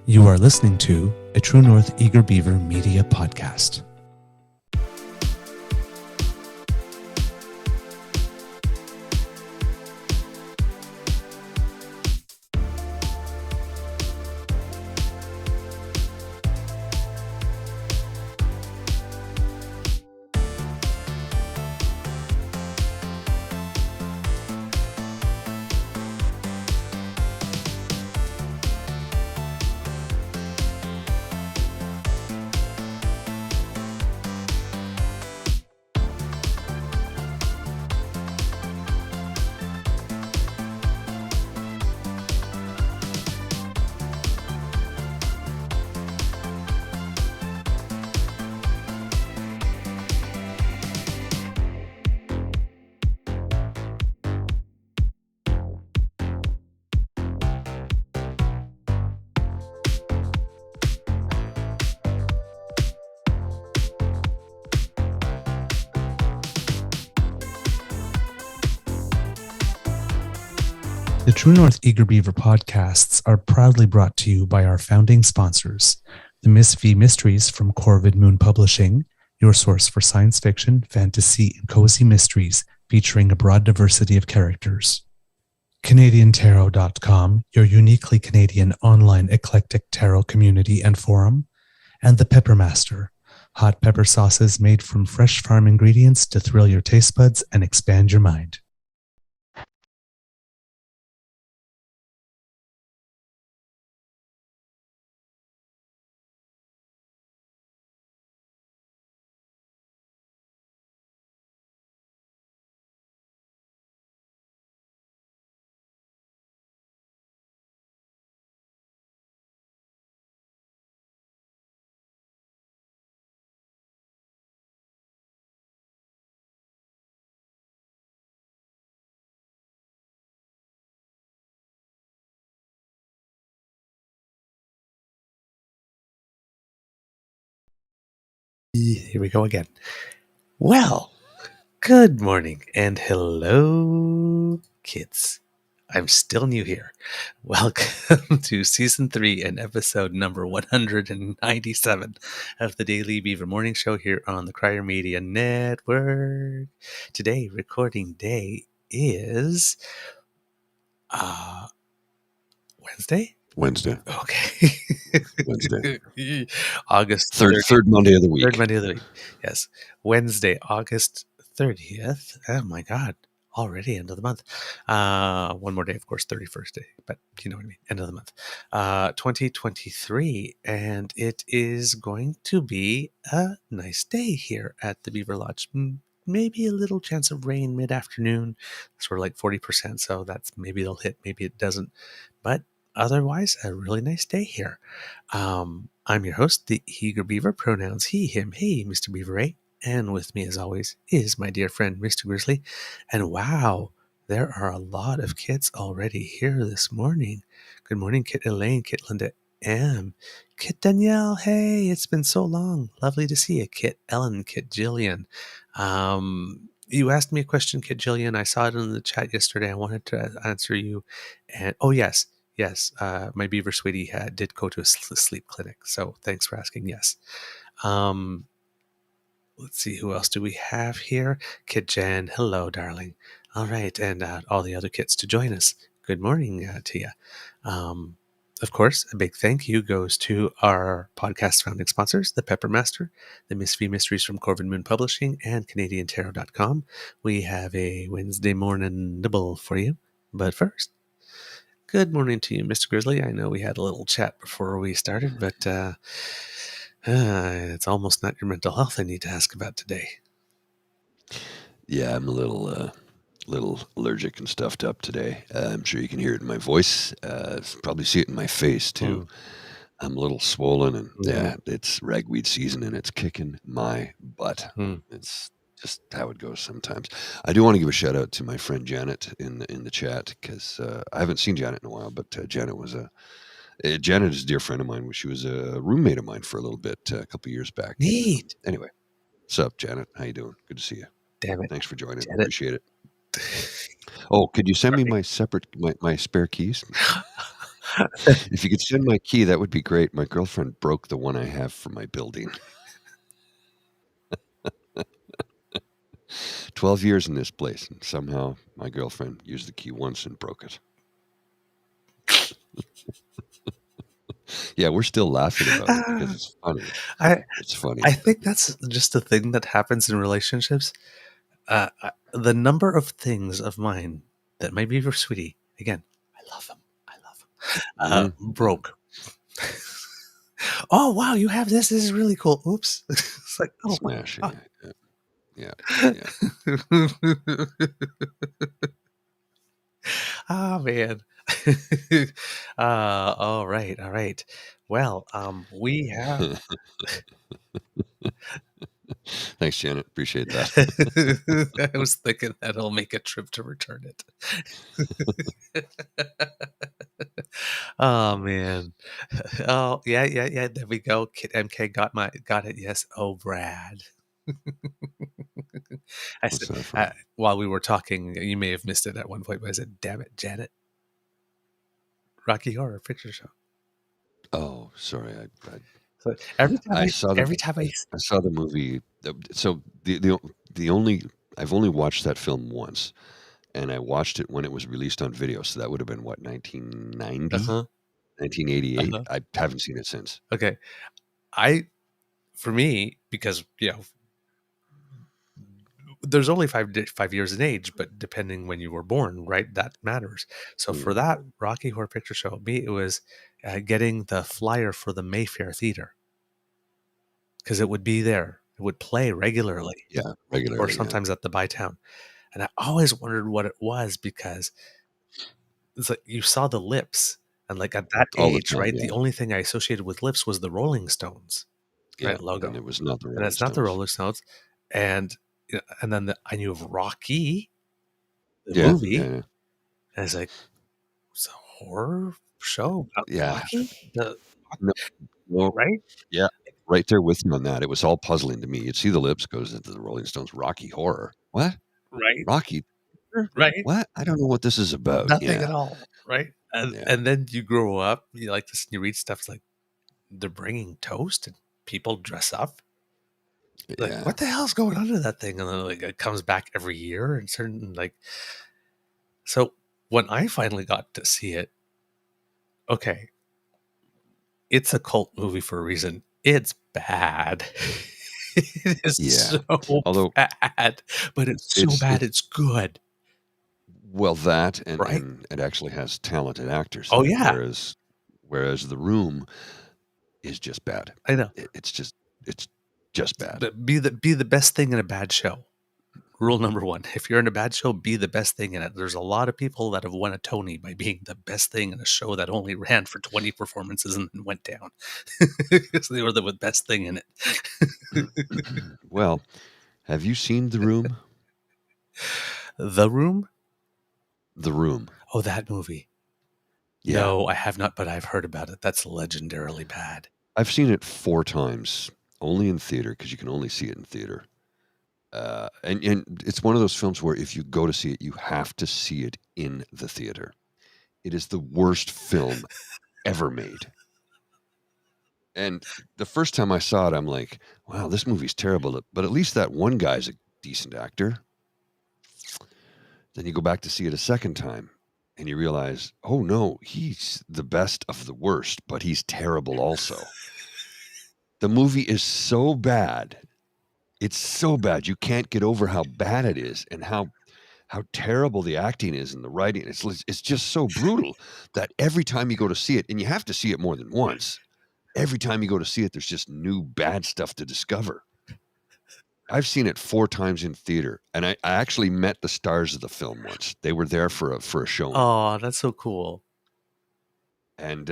You are listening to a True North Eager Beaver media podcast. The True North Eager Beaver podcasts are proudly brought to you by our founding sponsors, the Miss V Mysteries from Corvid Moon Publishing, your source for science fiction, fantasy, and cozy mysteries featuring a broad diversity of characters. CanadianTarot.com, your uniquely Canadian online eclectic tarot community and forum, and the Peppermaster, hot pepper sauces made from fresh farm ingredients to thrill your taste buds and expand your mind. Here we go again. Well, good morning and hello, kids. I'm still new here. Welcome to Season 3 and episode number 197 of the Daily Beaver Morning Show here on the Crier Media Network. Today, recording day is Wednesday? Wednesday. Okay. Wednesday. August Third Monday of the week. Third Monday of the week. Yes. Wednesday, August 30th. Oh my God. Already end of the month. One more day, of course, 31st day, but you know what I mean. End of the month. 2023. And it is going to be a nice day here at the Beaver Lodge. Maybe a little chance of rain mid-afternoon. Sort of like 40%. So that's maybe it'll hit, maybe it doesn't. But otherwise, a really nice day here. I'm your host, the Eager Beaver, pronouns he, him, hey, Mr. Beaver 8. And with me, as always, is my dear friend, Mr. Grizzly. And wow, there are a lot of kits already here this morning. Good morning, Kit Elaine, Kit Linda M, Kit Danielle. Hey, it's been so long. Lovely to see you, Kit Ellen, Kit Jillian. You asked me a question, Kit Jillian. I saw it in the chat yesterday. I wanted to answer you. And oh, yes, my Beaver sweetie did go to a sleep clinic. So thanks for asking. Yes. Let's see, who else do we have here? Kit Jan, hello, darling. All right, and all the other kits to join us. Good morning to you. Of course, a big thank you goes to our podcast founding sponsors, the Peppermaster, the Miss V Mysteries from Corvid Moon Publishing, and CanadianTarot.com. We have a Wednesday morning nibble for you. But first, good morning to you, Mr. Grizzly. I know we had a little chat before we started, but it's almost not your mental health I need to ask about today. Yeah, I'm a little allergic and stuffed up today. I'm sure you can hear it in my voice. Probably see it in my face too. I'm a little swollen, and yeah, it's ragweed season, and it's kicking my butt. It's just how it goes sometimes. I do want to give a shout out to my friend Janet in the chat, because I haven't seen Janet in a while, but Janet is a dear friend of mine. She was a roommate of mine for a little bit a couple years back. Neat. Anyway, what's up, Janet? How you doing? Good to see you. Damn it. Thanks for joining. Janet. Appreciate it. Oh, could you send me my spare keys? If you could send my key, that would be great. My girlfriend broke the one I have for my building. 12 years in this place, and somehow my girlfriend used the key once and broke it. Yeah, we're still laughing about it because it's funny. I It's funny. I think that's just a thing that happens in relationships. The number of things of mine that my Beaver sweetie, again, I love him. I love him. Mhm. Broke. Oh wow, you have this. This is really cool. Oops. It's like, oh my Smashing god. it. Yeah, yeah. Ah man. All right, all right. Well, we have. Yeah. Thanks, Janet. Appreciate that. I was thinking that I'll make a trip to return it. Oh man. Oh yeah, yeah, yeah. There we go. Kid MK got it. Yes. Oh, Brad. I What's said that from? while we were talking, you may have missed it at one point, but I said, "Damn it, Janet." Rocky Horror Picture Show. Oh, sorry. So I saw the every time I I saw the movie. So the only I've only watched that film once, and I watched it when it was released on video. So that would have been what, 1990, uh-huh, 1988. uh-huh. I haven't seen it since. Okay. I for me because there's only 5 years in age, but depending when you were born, right, that matters. So for Mm. that Rocky Horror Picture Show, me it was getting the flyer for the Mayfair Theater because it would be there. It would play regularly, Yeah, or regularly. Yeah, sometimes at the Bytown. And I always wondered what it was because it's like you saw the lips, and like at that all the age, time. right, Yeah, the only thing I associated with lips was the Rolling Stones, yeah. right, And logo, it was not the and Rolling it's not the Stones. Rolling Stones, and and then I knew of Rocky, the Yeah, movie, yeah, and it's like it's a horror show about yeah. Rocky, the No, no. right, Yeah, right there with you on that. It was all puzzling to me. You'd see the lips goes into the Rolling Stones Rocky Horror. What? right, Rocky? right, What? I don't know what this is about. nothing at Yeah, all, right, yeah, and then you grow up, you like this, and you read stuff like they're bringing toast and people dress up. Like, yeah. what the hell's going on to that thing? And then like it comes back every year and certain like so when I finally got to see it, okay, it's a cult movie for a reason. It's bad. It is Yeah. so Although bad, but it's so bad it's it's good, well, that right? and it actually has talented actors Oh in it, yeah, whereas The Room is just bad. I know. It's just bad. But be the best thing in a bad show. Rule number one, if you're in a bad show, be the best thing in it. There's a lot of people that have won a Tony by being the best thing in a show that only ran for 20 performances and then went down. So they were the best thing in it. Well, have you seen The Room? The Room? The Room. Oh, that movie. Yeah. No, I have not, but I've heard about it. That's legendarily bad. I've seen it 4 times, only in theater because you can only see it in theater. And it's one of those films where if you go to see it, you have to see it in the theater. It is the worst film ever made. And the first time I saw it, I'm like, "Wow, this movie's terrible." But at least that one guy's a decent actor. Then you go back to see it a second time, and you realize, "Oh no, he's the best of the worst, but he's terrible also." The movie is so bad. It's so bad. You can't get over how bad it is and how terrible the acting is and the writing. It's just so brutal that every time you go to see it, and you have to see it more than once, every time you go to see it, there's just new bad stuff to discover. I've seen it 4 times in theater, and I actually met the stars of the film once. They were there for a showing, Oh, that's so cool. and,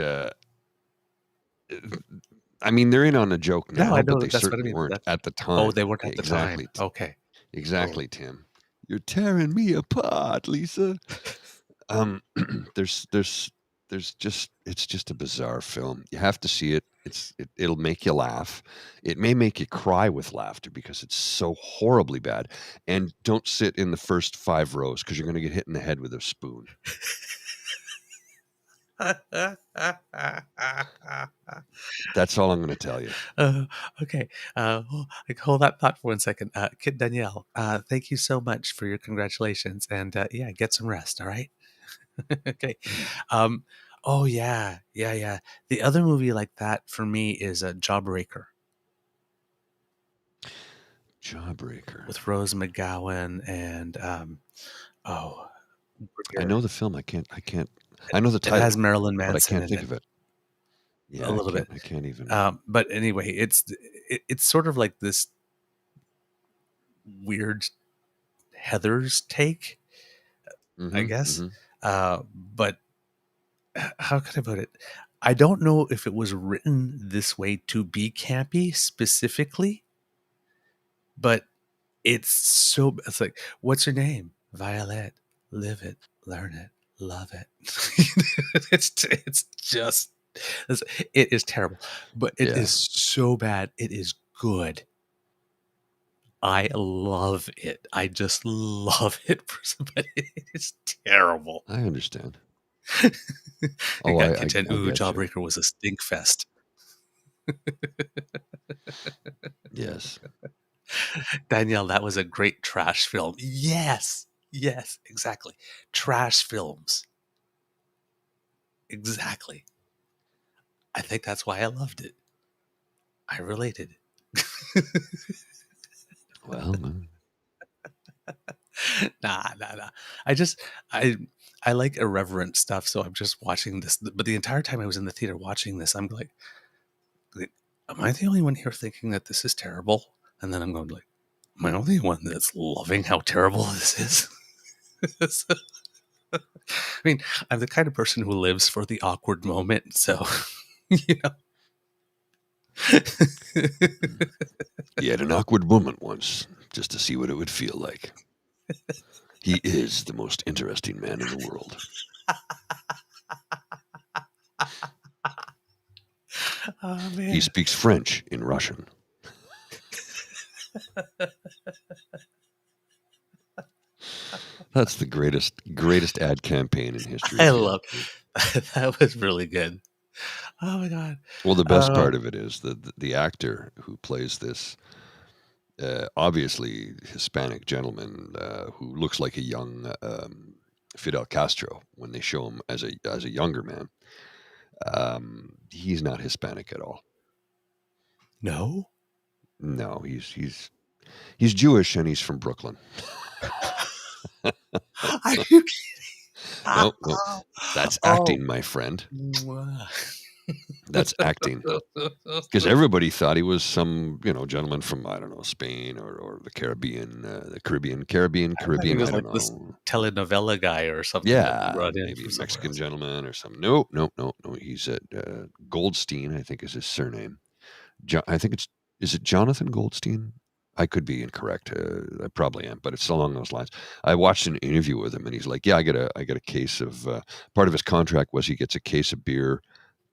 I mean, they're in on a joke No, I now, but know they that's what I certainly mean. weren't at the Oh, time. they weren't at the time. Exactly, Okay. Oh. exactly, Tim. "You're tearing me apart, Lisa." Um, there's there's there's just it's just a bizarre film. You have to see it. It'll make you laugh. It may make you cry with laughter because it's so horribly bad. And don't sit in the first 5 rows because you're gonna get hit in the head with a spoon. That's all I'm going to tell you. Okay. Like hold that thought for 1 second. Kid Danielle, thank you so much for your congratulations. And yeah, get some rest. All right. Okay. Mm. Um, oh, yeah. Yeah. Yeah. The other movie like that for me is a Jawbreaker Jawbreaker. with Rose McGowan and, oh, I Bridger. know the film. I can't. I can't. I know the It has title, Marilyn but I Manson can't in think it of it. a Yeah, I little can't. bit. I can't even. But anyway, it's sort of like this weird Heather's take, I Mm-hmm. guess. Mm-hmm. But how can I put it? I don't know if it was written this way to be campy specifically, but it's like, what's your name? Violet. Live it, learn it, love it. It's just it is terrible, but it Yeah, is so bad. It is good. I love it. I just love it, but it is terrible. I understand. You Oh, got I content. I Ooh, get you. Jawbreaker was a stink fest. Yes. Danielle, that was a great trash film. Yes. Yes, exactly. Trash films. Exactly. I think that's why I loved it. I related. Well, Nah. I just I I like irreverent stuff, so I'm just watching this. But the entire time I was in the theater watching this, I'm like, am I the only one here thinking that this is terrible? And then I'm going like, am I the only one that's loving how terrible this is? So, I mean, I'm the kind of person who lives for the awkward moment, so you know. he had an awkward moment once, just to see what it would feel like. He is the most interesting man in the world. Oh He man. speaks French in Russian. That's the greatest ad campaign in history, I if you love ask me. that was really good. Oh my god. Well, the best Uh, part of it is the actor who plays this obviously Hispanic gentleman who looks like a young Fidel Castro when they show him as a younger man. He's not Hispanic at all. no. No, he's Jewish and he's from Brooklyn. Are you kidding? No, no, that's Oh. acting, my friend. Mwah. That's acting. Because everybody thought he was some, gentleman from I don't know Spain or the Caribbean, I thought he Caribbean. was I don't like this know. telenovela guy or something that they Yeah, brought in maybe from a somewhere Mexican else. gentleman or some. No, no, no, no. He's at Goldstein, I think is his surname. I think it's is it Jonathan Goldstein? I could be incorrect. I probably am, but it's along those lines. I watched an interview with him, and he's like, "Yeah, I get a case of." Part of his contract was he gets a case of beer.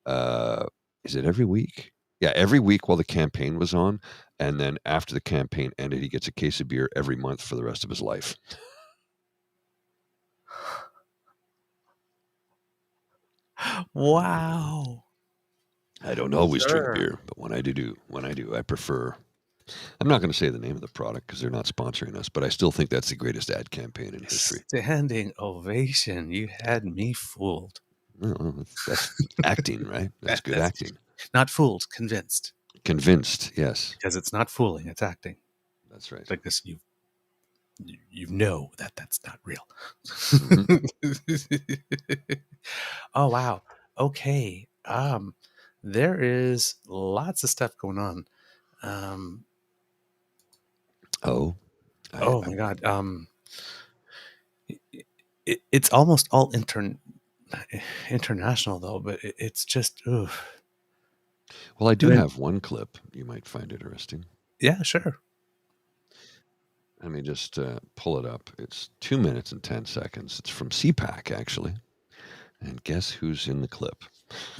Uh, is it every week? Yeah, every week while the campaign was on, and then after the campaign ended, he gets a case of beer every month for the rest of his life. Wow. I don't always drink Sir. beer, but when I do, I prefer. I'm not going to say the name of the product because they're not sponsoring us, but I still think that's the greatest ad campaign in history. Standing ovation. You had me fooled. Well, that's acting, right? That's good That's acting. not fooled, convinced. Convinced, yes, Because it's not fooling, it's acting. that's right. Like this, you know that that's not real. Hmm. Oh wow. Okay. There is lots of stuff going on. Um, Oh, oh my god. It's almost all international though, but it's just oof. well, I do And then have one clip you might find interesting. yeah, sure. Let me just pull it up. It's 2 minutes and 10 seconds. It's from CPAC actually, and guess who's in the clip?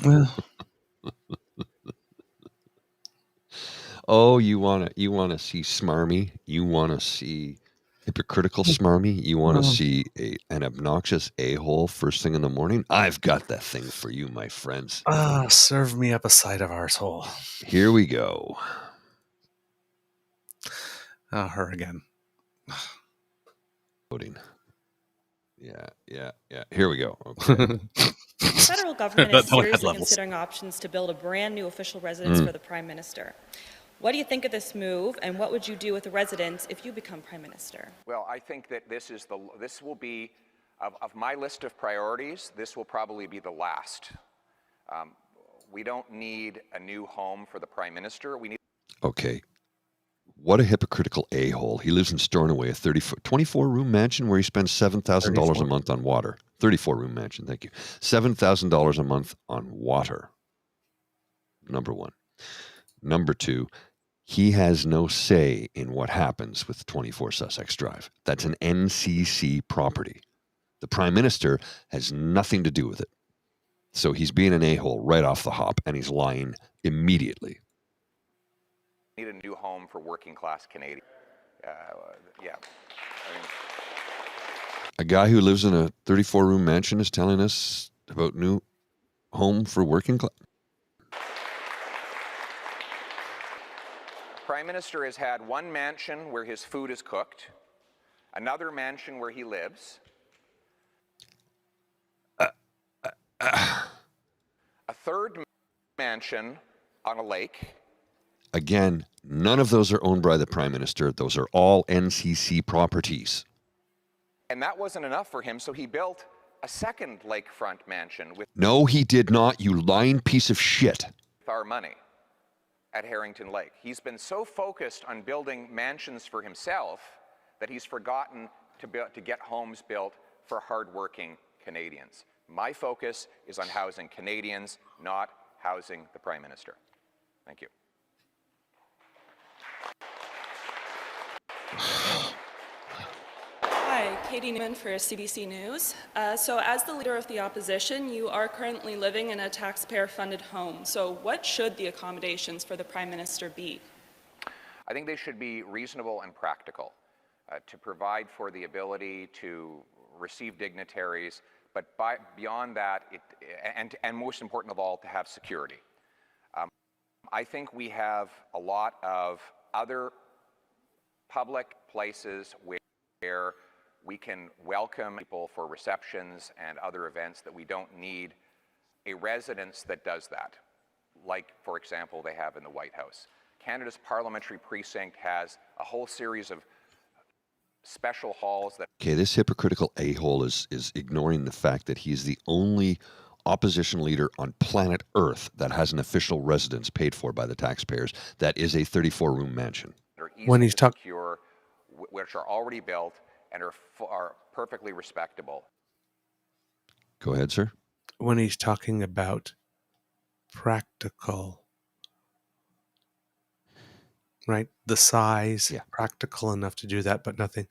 Well, Oh, you wanna see smarmy? You wanna see Hypocritical smarmy, you want to see an obnoxious a-hole first thing in the morning? I've got that thing for you, my friends. Serve me up a side of arsehole. Here we go. Her again. Voting. Yeah. Here we go. Okay. The federal government is seriously considering options to build a brand new official residence for the Prime Minister. What do you think of this move, and what would you do with a residence if you become Prime Minister? Well, I think that this will be, of my list of priorities, this will probably be the last. We don't need a new home for the Prime Minister. We need. Okay. What a hypocritical a-hole. He lives in Stornoway, a 24-room mansion where he spends $7,000 a month on water. 34-room mansion, thank you. $7,000 a month on water. Number one. Number two, he has no say in what happens with 24 Sussex Drive. That's an NCC property. The Prime Minister has nothing to do with it. So he's being an a-hole right off the hop, and he's lying immediately. Need a new home for working class Canadians. Yeah. A guy who lives in a 34-room mansion is telling us about new home for working class. Prime Minister has had one mansion where his food is cooked, another mansion where he lives, a third mansion on a lake. Again, none of those are owned by the Prime Minister. Those are all NCC properties. And that wasn't enough for him, so he built a second lakefront mansion with. No, he did not, you lying piece of shit. With our money at Harrington Lake. He's been so focused on building mansions for himself that he's forgotten to get homes built for hardworking Canadians. My focus is on housing Canadians, not housing the Prime Minister. Thank you. Hi, Katie Newman for CBC News. So as the leader of the opposition, you are currently living in a taxpayer-funded home. So what should the accommodations for the Prime Minister be? I think they should be reasonable and practical to provide for the ability to receive dignitaries, but beyond that, and most important of all, to have security. I think we have a lot of other public places where we can welcome people for receptions and other events that we don't need a residence that does that, like, for example, they have in the White House. Canada's parliamentary precinct has a whole series of special halls that... Okay, this hypocritical a-hole is ignoring the fact that he is the only opposition leader on planet Earth that has an official residence paid for by the taxpayers that is a 34-room mansion. When he's talking, which are already built and are perfectly respectable. Go ahead, sir. When he's talking about practical, right? The size, yeah. Practical enough to do that, but nothing.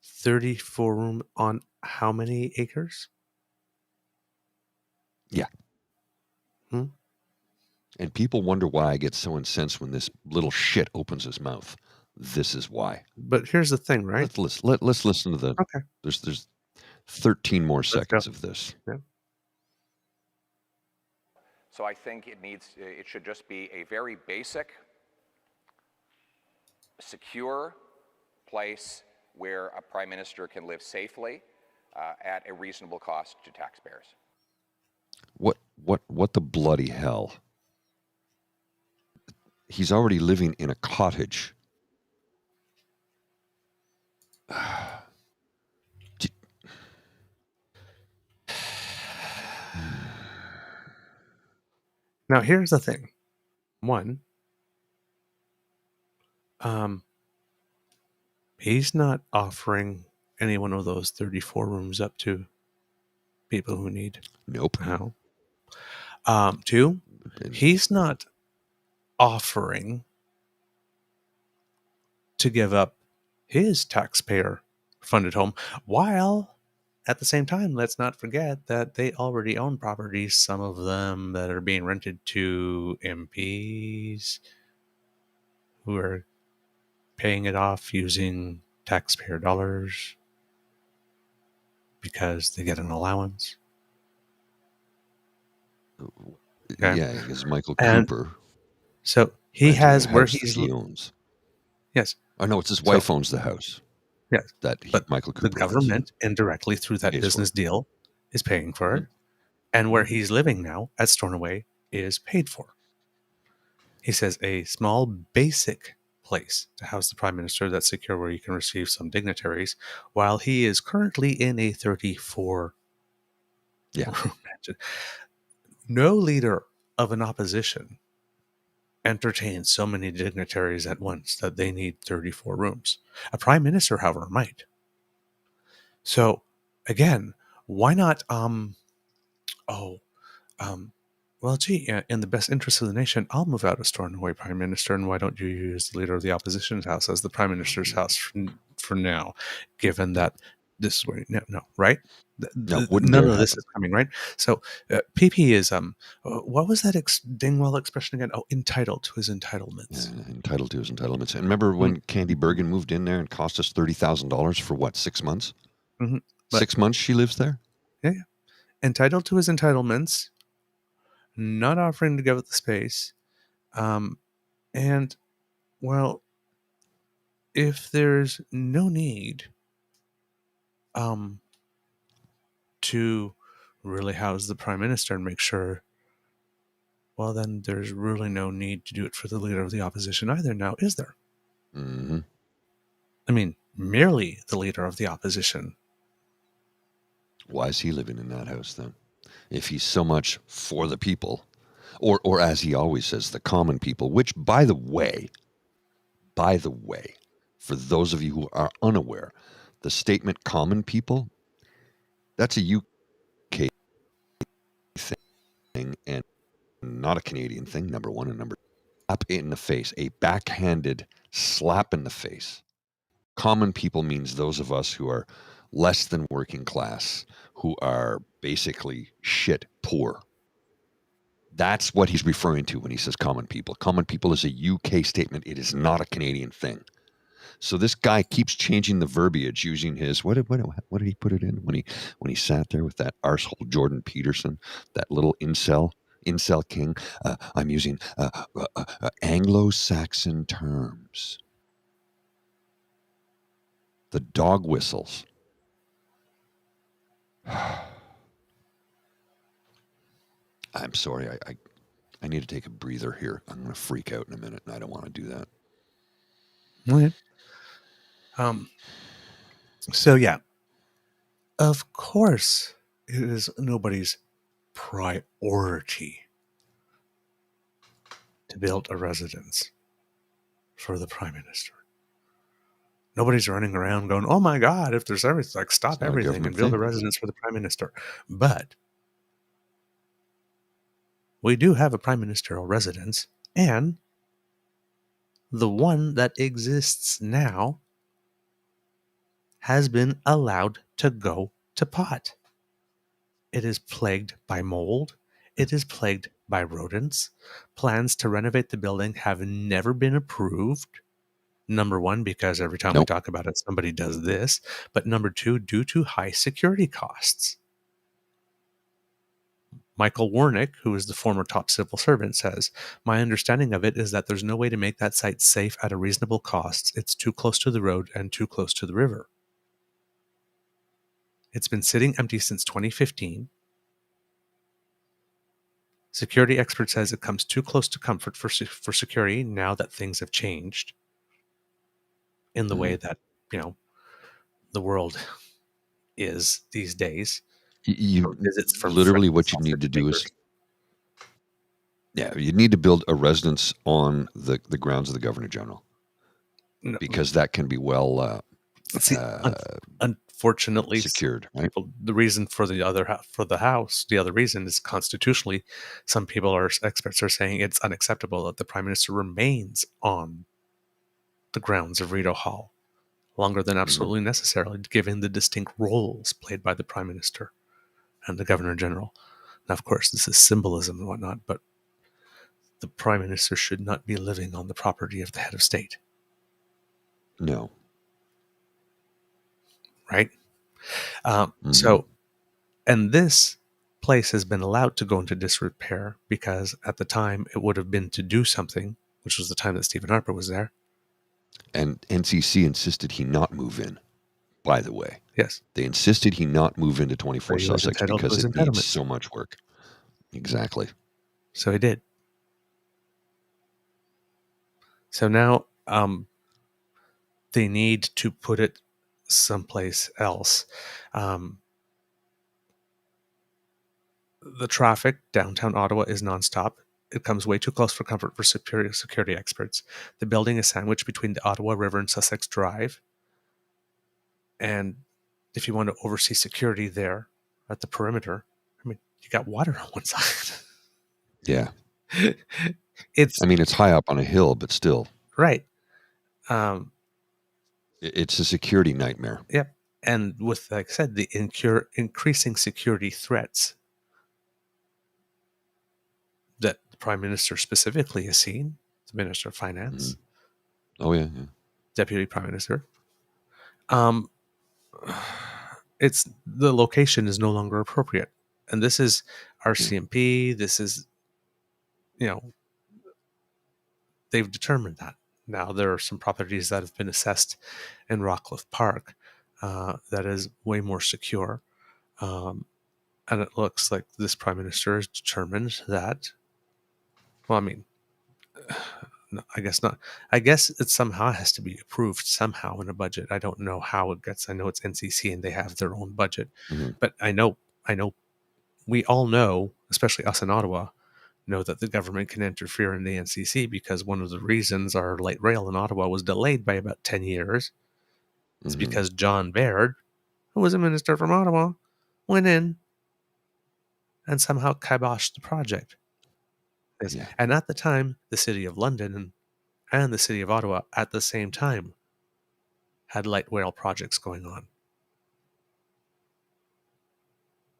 34 room on how many acres? Yeah. And people wonder why I get so incensed when this little shit opens his mouth. This is why. But here's the thing, right? Let's listen to the... Okay. There's 13 more seconds of this. Yeah. So I think it should just be a very basic, secure place where a Prime Minister can live safely at a reasonable cost to taxpayers. What the bloody hell? He's already living in a cottage. Now, here's the thing. One, he's not offering any one of those 34 rooms up to people who need. Nope. How? Two, he's not offering to give up his taxpayer-funded home, while at the same time, let's not forget that they already own properties, some of them that are being rented to MPs who are paying it off using taxpayer dollars because they get an allowance. Okay. Yeah, because Michael And Cooper. So he has where he's he owns. Yes. Oh no, it's his wife owns the house. Yes, that Michael Cooper the government owns. indirectly through that business deal is paying for it, and where he's living now at Stornoway is paid for. He says a small basic place to house the Prime Minister that's secure where you can receive some dignitaries, while he is currently in a 34 room mansion. No leader of an opposition entertains so many dignitaries at once that they need 34 rooms. A Prime Minister, however, might. So, again, why not, well, gee, in the best interest of the nation, I'll move out of Stornoway Prime Minister, and why don't you use the leader of the opposition's house as the Prime Minister's house for now, given that this is where, no, right? None of this is coming, right? So, PP is, what was that Dingwall expression again? Oh, entitled to his entitlements. Yeah, entitled to his entitlements. And remember when Candy Bergen moved in there and cost us $30,000 for what, 6 months? 6 months she lives there? Yeah. Entitled to his entitlements, not offering to give up the space. And, well, if there's no need to really house the Prime Minister and make sure, well, then there's really no need to do it for the leader of the opposition either now, is there? Mm-hmm. I mean, merely the leader of the opposition. Why is he living in that house then? If he's so much for the people, or as he always says, the common people, which, by the way, for those of you who are unaware, the statement common people, that's a UK thing and not a Canadian thing, number one. And number two, slap in the face, a backhanded slap in the face. Common people means those of us who are less than working class, who are basically shit poor. That's what he's referring to when he says common people. Common people is a UK statement. It is not a Canadian thing. So this guy keeps changing the verbiage using his what did he put it in when he sat there with that arsehole Jordan Peterson, that little incel king. I'm using Anglo-Saxon terms. The dog whistles. I'm sorry. I need to take a breather here. I'm going to freak out in a minute, and I don't want to do that. Okay. So yeah, of course, it is nobody's priority to build a residence for the Prime Minister. Nobody's running around going, "Oh my God, if there's everything, like stop everything and build a residence for the Prime Minister." But we do have a prime ministerial residence, and the one that exists now has been allowed to go to pot. It is plagued by mold. It is plagued by rodents. Plans to renovate the building have never been approved. Number one, because every time we talk about it, somebody does this. But number two, due to high security costs. Michael Warnick, who is the former top civil servant, says, "My understanding of it is that there's no way to make that site safe at a reasonable cost. It's too close to the road and too close to the river. It's been sitting empty since 2015. Security expert says it comes too close to comfort for security now that things have changed in the way that, the world is these days." Visits from literally what you need to do is, you need to build a residence on the grounds of the Governor General, because that can be well unfortunately secured. Right? The reason for the other reason is constitutionally, some experts are saying it's unacceptable that the Prime Minister remains on the grounds of Rideau Hall longer than absolutely necessary, given the distinct roles played by the Prime Minister and the Governor General. Now, of course, this is symbolism and whatnot, but the Prime Minister should not be living on the property of the head of state. No. right? So, and this place has been allowed to go into disrepair because at the time it would have been to do something, which was the time that Stephen Harper was there. And NCC insisted he not move in, by the way. Yes. They insisted he not move into 24 He was Sussex entitled to because his it needs entitlements. so much work. Exactly. So he did. So now they need to put it someplace else. The traffic downtown Ottawa is nonstop. It comes way too close for comfort for superior security experts. The building is sandwiched between the Ottawa River and Sussex Drive. And if you want to oversee security there at the perimeter, I mean, you got water on one side. Yeah. It's high up on a hill, but still. right. It's a security nightmare. Yep. And with, like I said, the increasing security threats that the Prime Minister specifically has seen, the Minister of Finance, Oh yeah. Deputy Prime Minister, it's the location is no longer appropriate. And this is RCMP. This is, they've determined that. Now there are some properties that have been assessed in Rockcliffe Park that is way more secure. And it looks like this Prime Minister has determined that, well, I mean, no, I guess not. I guess it somehow has to be approved somehow in a budget. I don't know how it gets. I know it's NCC and they have their own budget, but I know we all know, especially us in Ottawa, know that the government can interfere in the NCC because one of the reasons our light rail in Ottawa was delayed by about 10 years is because John Baird, who was a minister from Ottawa, went in and somehow kiboshed the project. Yeah. And at the time, the City of London and the City of Ottawa at the same time had light rail projects going on.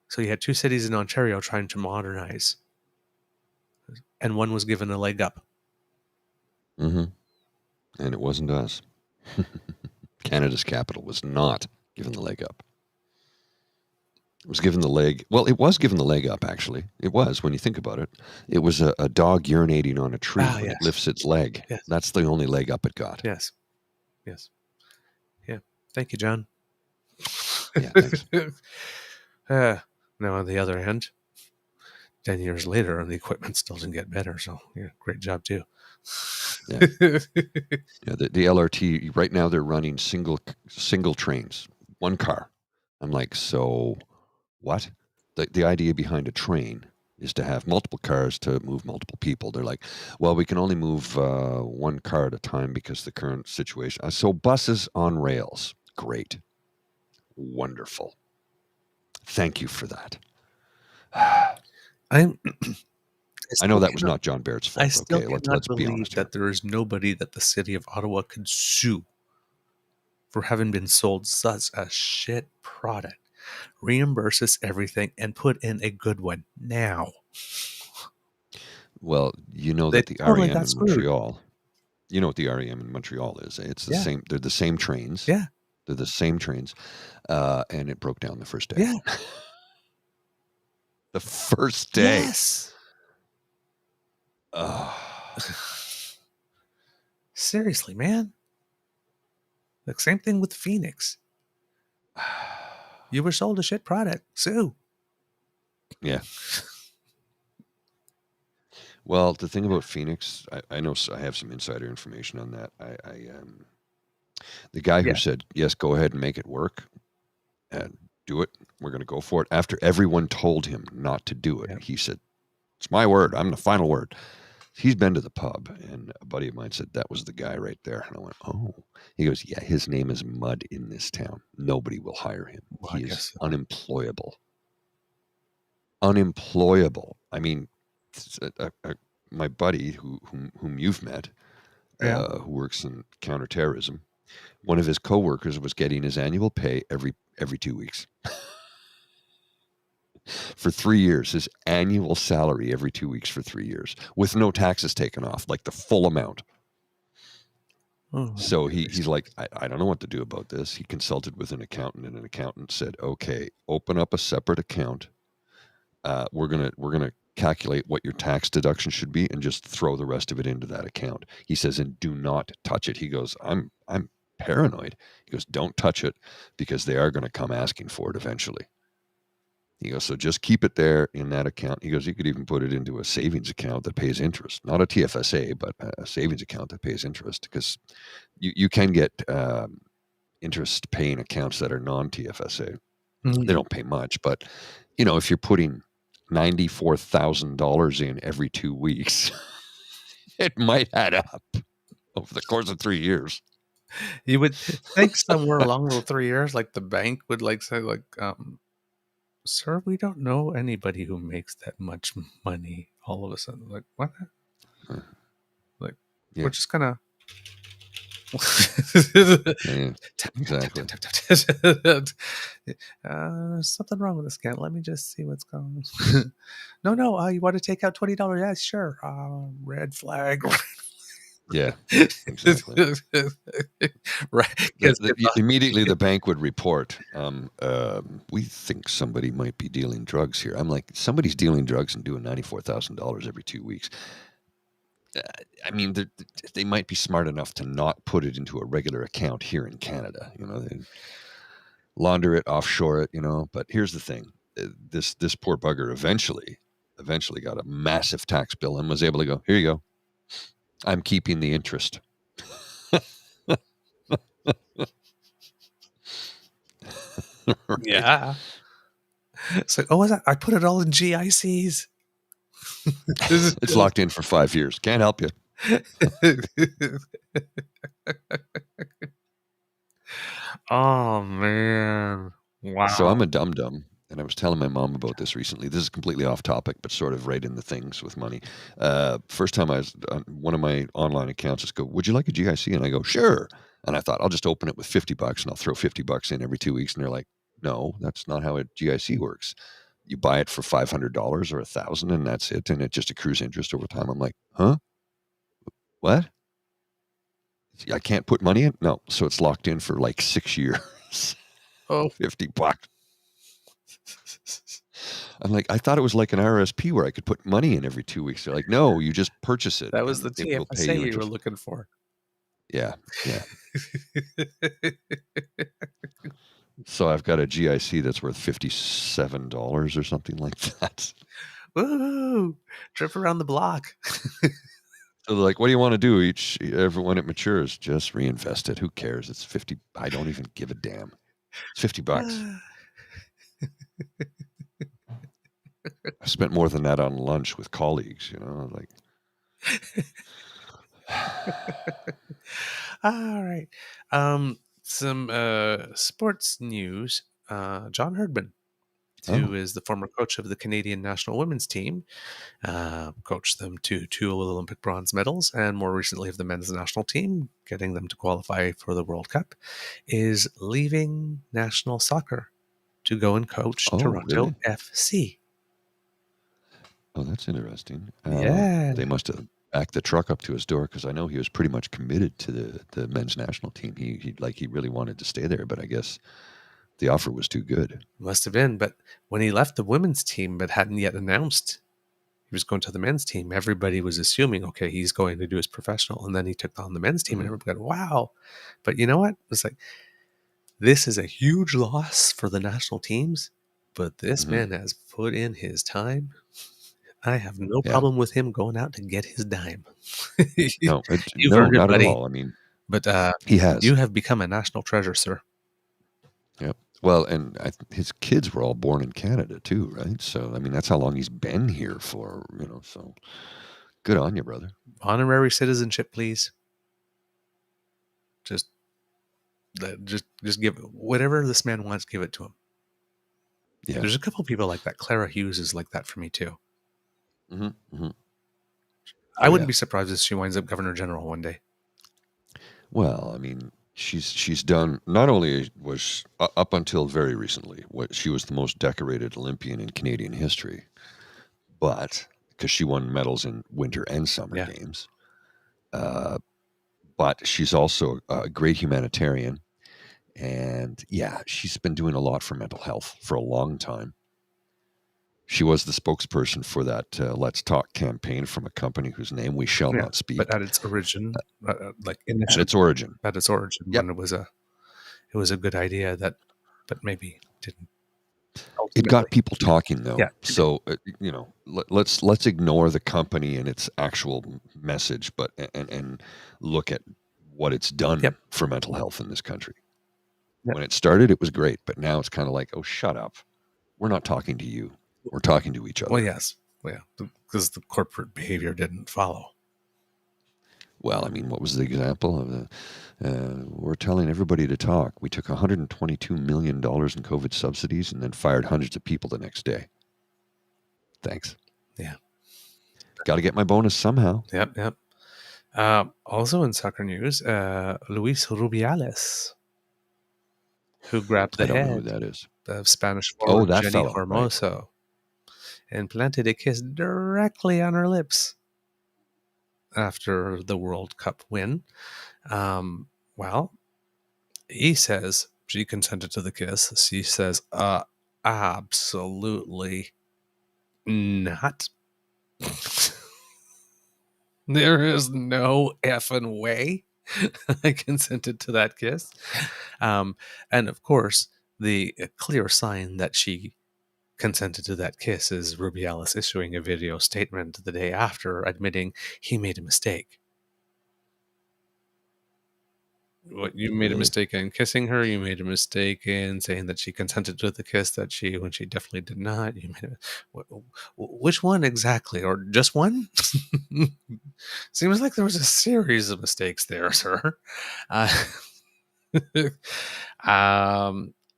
So you had two cities in Ontario trying to modernize, and one was given a leg up. And it wasn't us. Canada's capital was not given the leg up. It was given the leg. Well, it was given the leg up, actually. It was, when you think about it. It was a dog urinating on a tree when it lifts its leg. Yes. That's the only leg up it got. Yes. Yeah. Thank you, John. Yeah, thanks. Now, on the other hand, 10 years later, and the equipment still didn't get better. So, yeah, great job, too. Yeah. The LRT, right now they're running single trains, one car. I'm like, so what? The idea behind a train is to have multiple cars to move multiple people. They're like, well, we can only move one car at a time because the current situation. So buses on rails. Great. Wonderful. Thank you for that. I know that was not John Baird's fault. I still cannot believe that there is nobody that the City of Ottawa could sue for having been sold such a shit product. Reimburse us everything and put in a good one now. Well, you know that the REM in Montreal, you know what the REM in Montreal is. It's the same. They're the same trains. Yeah. They're the same trains. And it broke down the first day. Yeah. The first day. Yes. Seriously, man. The same thing with Phoenix. You were sold a shit product. Sue. Yeah. Well, the thing about Phoenix, I know I have some insider information on that. The guy who said, yes, go ahead and make it work and do it. We're going to go for it. After everyone told him not to do it, he said, it's my word. I'm the final word. He's been to the pub, and a buddy of mine said, that was the guy right there. And I went, oh. He goes, yeah, his name is Mud in this town. Nobody will hire him. Well, he is unemployable. Unemployable. I mean, my buddy whom you've met, who works in counterterrorism, one of his coworkers was getting his annual pay every 2 weeks. For 3 years, his annual salary every 2 weeks for 3 years, with no taxes taken off, like the full amount. Oh, So he's like, I don't know what to do about this. He consulted with an accountant, and an accountant said, okay, open up a separate account. We're gonna calculate what your tax deduction should be, and just throw the rest of it into that account. He says, and do not touch it. He goes, I'm paranoid. He goes, don't touch it, because they are going to come asking for it eventually. He goes, so just keep it there in that account. He goes, you could even put it into a savings account that pays interest, not a TFSA, but a savings account that pays interest, because you can get interest paying accounts that are non-TFSA. They don't pay much, but if you're putting $94,000 in every 2 weeks, it might add up over the course of 3 years. You would think somewhere along the 3 years, like the bank would like say, like, sir, we don't know anybody who makes that much money. All of a sudden, like, what? Like, Yeah. we're just gonna. Yeah, exactly. Something wrong with this account. Let me just see what's going on. No. You want to take out $20? Yeah, sure. Red flag. Yeah, exactly. Right. Immediately the bank would report, we think somebody might be dealing drugs here. I'm like, somebody's dealing drugs and doing $94,000 every 2 weeks. I mean, they might be smart enough to not put it into a regular account here in Canada. They launder it, offshore it. But here's the thing: this poor bugger eventually got a massive tax bill and was able to go, here you go. I'm keeping the interest. Right? Yeah. It's like, oh, I put it all in GICs. It's locked in for 5 years. Can't help you. Oh man! Wow. So I'm a dum-dum, and I was telling my mom about this recently. This is completely off topic, but sort of right in the things with money. First time I was on one of my online accounts, just go, would you like a GIC? And I go, sure. And I thought, I'll just open it with $50 and I'll throw $50 in every 2 weeks. And they're like, no, that's not how a GIC works. You buy it for $500 or $1,000 and that's it. And it just accrues interest over time. I'm like, huh? What? I can't put money in? No. So it's locked in for like 6 years. Oh, $50. I'm like, I thought it was like an RSP where I could put money in every 2 weeks. They're like, no, you just purchase it. that was the it will pay TFSA you were interest. looking for. Yeah. So I've got a GIC that's worth $57 or something like that. Woo! Trip around the block. So they're like, what do you want to do when it matures? Just reinvest it. Who cares? It's 50. I don't even give a damn. It's $50. I spent more than that on lunch with colleagues, like. All right. Some sports news. John Herdman, who is the former coach of the Canadian national women's team, coached them to 2 Olympic bronze medals, and more recently of the men's national team, getting them to qualify for the World Cup, is leaving national soccer to go and coach Toronto Really? FC. Oh, that's interesting. Yeah. They must have backed the truck up to his door, because I know he was pretty much committed to the men's national team. He really wanted to stay there, but I guess the offer was too good. Must have been. But when he left the women's team but hadn't yet announced he was going to the men's team, everybody was assuming, okay, he's going to do his professional. And then he took on the men's team and everybody got, wow. But you know what? It's like, this is a huge loss for the national teams, but this man has put in his time. I have no problem with him going out to get his dime. No, You've earned it, not buddy. at all. I mean, but he has. You have become a national treasure, sir. Yep. Well, and his kids were all born in Canada too, right? So, I mean, that's how long he's been here for, so good on you, brother. Honorary citizenship, please. Just give whatever this man wants, give it to him. Yeah. There's a couple people like that. Clara Hughes is like that for me too. I wouldn't be surprised if she winds up Governor General one day. Well, I mean, she's done, not only was up until very recently, she was the most decorated Olympian in Canadian history, but because she won medals in winter and summer games. But but she's also a great humanitarian. And yeah, she's been doing a lot for mental health for a long time. She was the spokesperson for that Let's Talk campaign from a company whose name we shall Yeah, not speak. but at its origin, like At initially, its origin. Yep. when it was a good idea that, but maybe didn't It got ultimately. people talking, though. Yeah, So let's ignore the company and its actual message, but and look at what it's done Yep. for mental health in this country. Yep. When it started, it was great, but now it's kind of like, oh, shut up. We're not talking to you. We're talking to each other. Well, yes. Well, yeah, because the corporate behavior didn't follow. Well, I mean, what was the example of the? We're telling everybody to talk. We took $122 million in COVID subsidies and then fired hundreds of people the next day. Thanks. Yeah. Got to get my bonus somehow. Yep. Also in soccer news, Luis Rubiales, who grabbed the I don't know who head that is. of Spanish forward that Jenny fellow, right. Hermoso and planted a kiss directly on her lips after the World Cup win. Well, he says she consented to the kiss. She says, absolutely not. There is no effing way I consented to that kiss. And of course, the clear sign that she consented to that kiss is Rubiales issuing a video statement the day after admitting he made a mistake. What, you made a mistake in kissing her? You made a mistake in saying that she consented to the kiss when she definitely did not? Which one exactly? Or just one? Seems like there was a series of mistakes there, sir.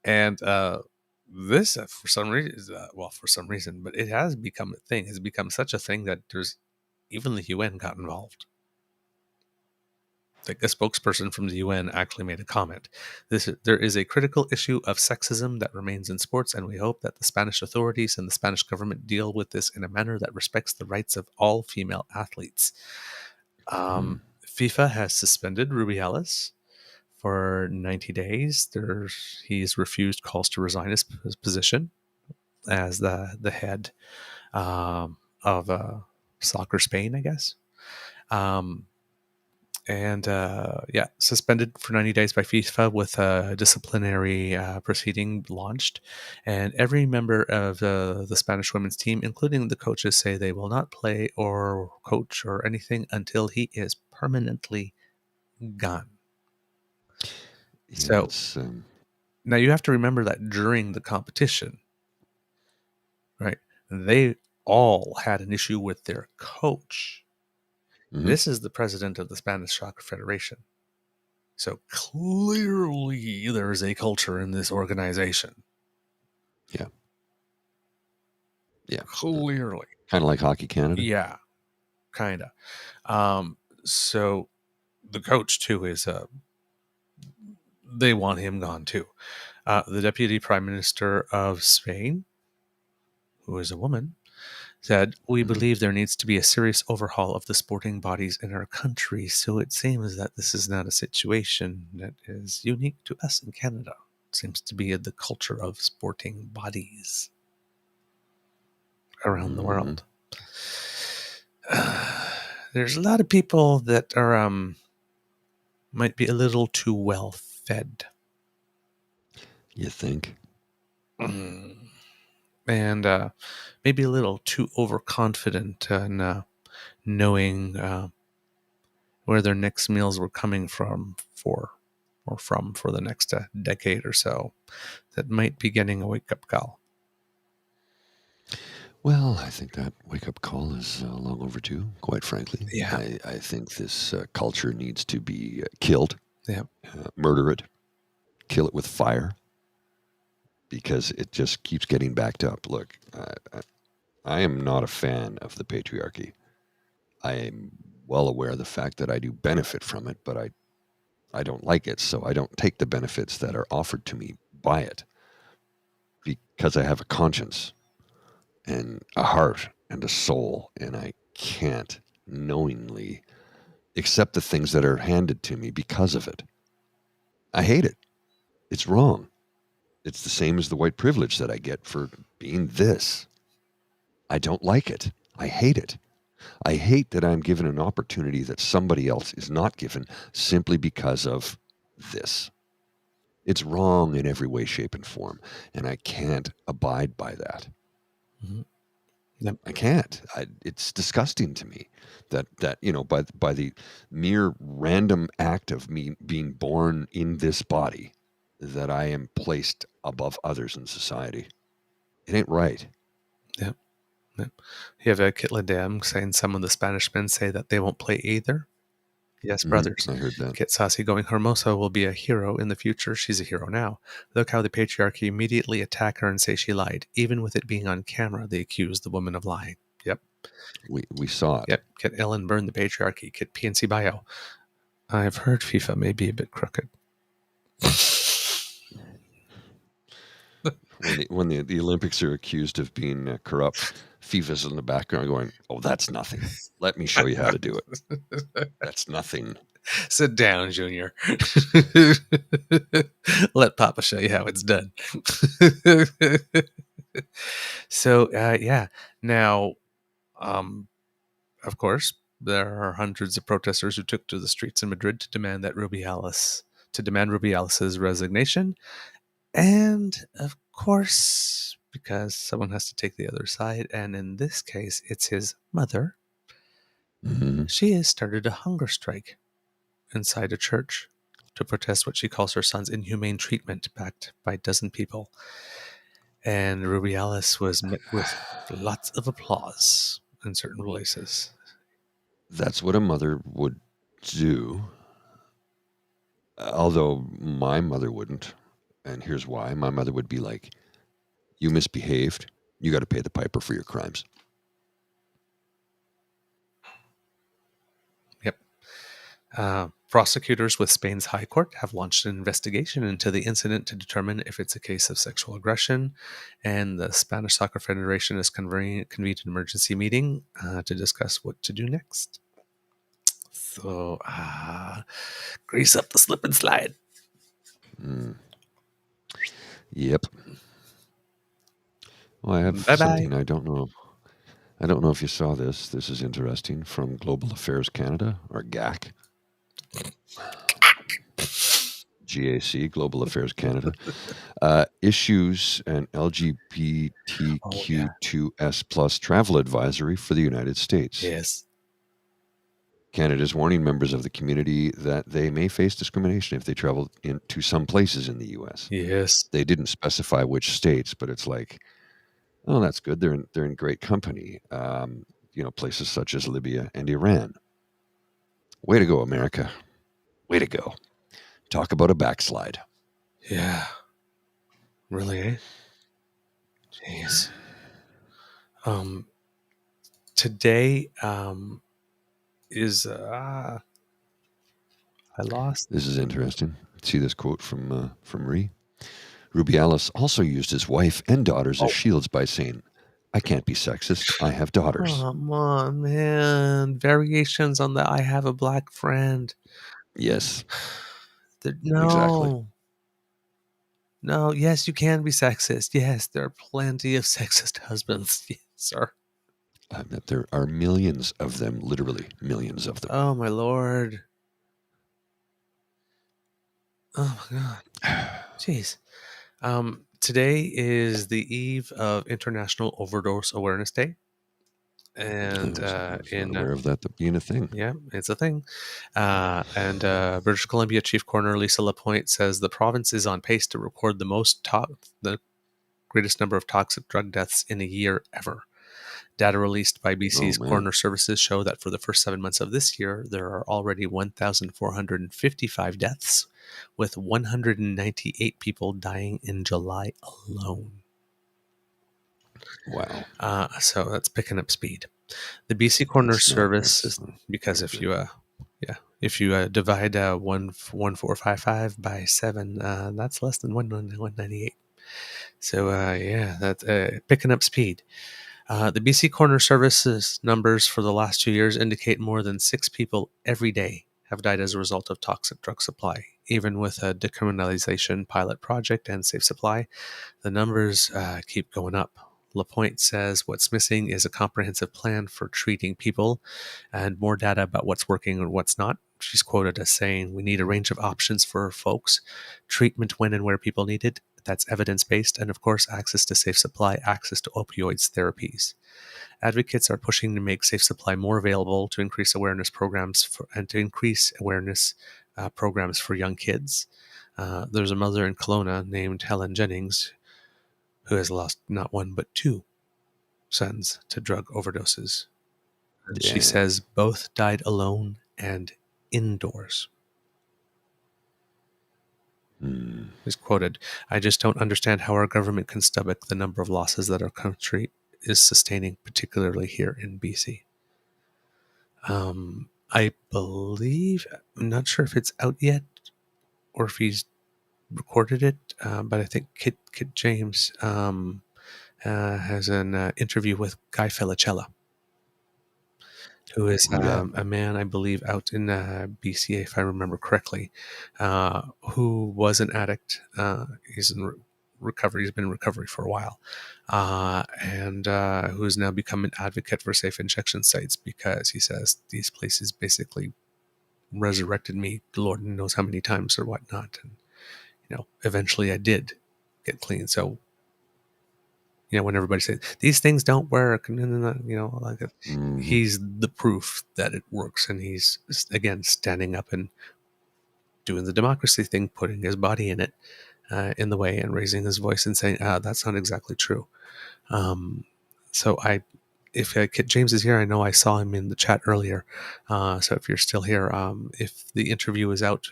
And this, for some reason, but it has become a thing. Has become such a thing that even the UN got involved. Like a spokesperson from the UN actually made a comment. There is a critical issue of sexism that remains in sports, and we hope that the Spanish authorities and the Spanish government deal with this in a manner that respects the rights of all female athletes. FIFA has suspended Rubiales for 90 days. He's refused calls to resign his position as the head of Soccer Spain, I guess. Suspended for 90 days by FIFA with a disciplinary proceeding launched. And every member of the Spanish women's team, including the coaches, say they will not play or coach or anything until he is permanently gone. Yeah, so now you have to remember that during the competition, right, they all had an issue with their coach. This is the president of the Spanish Soccer Federation. So clearly there is a culture in this organization. Yeah. Clearly. Kind of like Hockey Canada. Yeah, kind of. So the coach, too, is... they want him gone, too. The Deputy Prime Minister of Spain, who is a woman, said, we believe there needs to be a serious overhaul of the sporting bodies in our country. So it seems that this is not a situation that is unique to us in Canada. It seems to be the culture of sporting bodies around the world. There's a lot of people that are might be a little too well fed. You think? And maybe a little too overconfident in knowing where their next meals were coming from for the next decade or so. That might be getting a wake-up call. Well, I think that wake-up call is long overdue, quite frankly. Yeah. I think this culture needs to be killed. Yeah. Murder it. Kill it with fire. Because it just keeps getting backed up. Look, I am not a fan of the patriarchy. I am well aware of the fact that I do benefit from it, but I don't like it, so I don't take the benefits that are offered to me by it. Because I have a conscience and a heart and a soul, and I can't knowingly accept the things that are handed to me because of it. I hate it. It's wrong. It's the same as the white privilege that I get for being this. I don't like it. I hate it. I hate that I'm given an opportunity that somebody else is not given simply because of this. It's wrong in every way, shape, and form, and I can't abide by that. Mm-hmm. Yep. I can't. It's disgusting to me that by the mere random act of me being born in this body, that I am placed above others in society. It ain't right. Yep. Yep. You have a Kit Ladam saying some of the Spanish men say that they won't play either. Yes, brothers. I heard that. Kit Saucy going, Hermosa will be a hero in the future. She's a hero now. Look how the patriarchy immediately attack her and say she lied. Even with it being on camera, they accuse the woman of lying. Yep. We saw it. Yep. Kit Ellen burn the patriarchy. Kit PNC bio. I've heard FIFA may be a bit crooked. When the Olympics are accused of being corrupt, FIFA's in the background going, "Oh, that's nothing. Let me show you how to do it. That's nothing." Sit down, Junior. Let Papa show you how it's done. So, yeah. Now, of course, there are hundreds of protesters who took to the streets in Madrid to demand Rubiales' resignation. And, of course, because someone has to take the other side, and in this case, it's his mother, she has started a hunger strike inside a church to protest what she calls her son's inhumane treatment, backed by a dozen people. And Rubiales was met with lots of applause in certain places. That's what a mother would do. Although my mother wouldn't. And here's why. My mother would be like, you misbehaved. You got to pay the piper for your crimes. Yep. Prosecutors with Spain's High Court have launched an investigation into the incident to determine if it's a case of sexual aggression. And the Spanish Soccer Federation has convened an emergency meeting to discuss what to do next. So, grease up the slip and slide. Yep. Well, I have something I don't know. I don't know if you saw this. This is interesting from Global Affairs Canada, or GAC. GAC, Global Affairs Canada. Issues an LGBTQ2S plus travel advisory for the United States. Yes. Canada is warning members of the community that they may face discrimination if they travel into some places in the U.S. Yes. They didn't specify which states, but it's like, oh, that's good. They're in great company. Places such as Libya and Iran. Way to go, America. Way to go. Talk about a backslide. Yeah. Really, eh? Jeez. Today is I lost. This is interesting. See this quote from Rubiales also used his wife and daughters as shields by saying, I can't be sexist. I have daughters. Come on, man. Variations on the I have a black friend. Yes. No. Exactly. No, yes, you can be sexist. Yes, there are plenty of sexist husbands. Yes, sir. There are millions of them, literally millions of them. Oh, my Lord. Oh, my God. Jeez. Today is the eve of International Overdose Awareness Day. And I was not aware of that being a thing. Yeah, it's a thing. And British Columbia Chief Coroner Lisa Lapointe says the province is on pace to record the greatest number of toxic drug deaths in a year ever. Data released by BC's Coroner Services show that for the first 7 months of this year, there are already 1,455 deaths, with 198 people dying in July alone. Wow. So that's picking up speed. The BC Coroner Service is because if you divide 1,455 by 7, that's less than 198. So that's picking up speed. The BC Coroner Services numbers for the last 2 years indicate more than 6 people every day have died as a result of toxic drug supply. Even with a decriminalization pilot project and safe supply, the numbers keep going up. LaPointe says what's missing is a comprehensive plan for treating people and more data about what's working and what's not. She's quoted as saying, "We need a range of options for folks, treatment when and where people need it. That's evidence-based, and of course, access to safe supply, access to opioids therapies." Advocates are pushing to make safe supply more available to increase awareness programs programs for young kids. There's a mother in Kelowna named Helen Jennings who has lost not one but 2 sons to drug overdoses. And she says both died alone and indoors. He's quoted, "I just don't understand how our government can stomach the number of losses that our country is sustaining, particularly here in BC." I believe, I'm not sure if it's out yet or if he's recorded it, but I think Kit James has an interview with Guy Felicella, who is a man, I believe, out in BCA, if I remember correctly, who was an addict. He's in recovery. He's been in recovery for a while, and who has now become an advocate for safe injection sites because he says these places basically resurrected me, Lord knows how many times or whatnot, and eventually I did get clean. So when everybody says these things don't work, he's the proof that it works, and he's again standing up and doing the democracy thing, putting his body in it, in the way, and raising his voice and saying, "That's not exactly true." So if Kit James is here, I know I saw him in the chat earlier. So if you're still here, if the interview is out,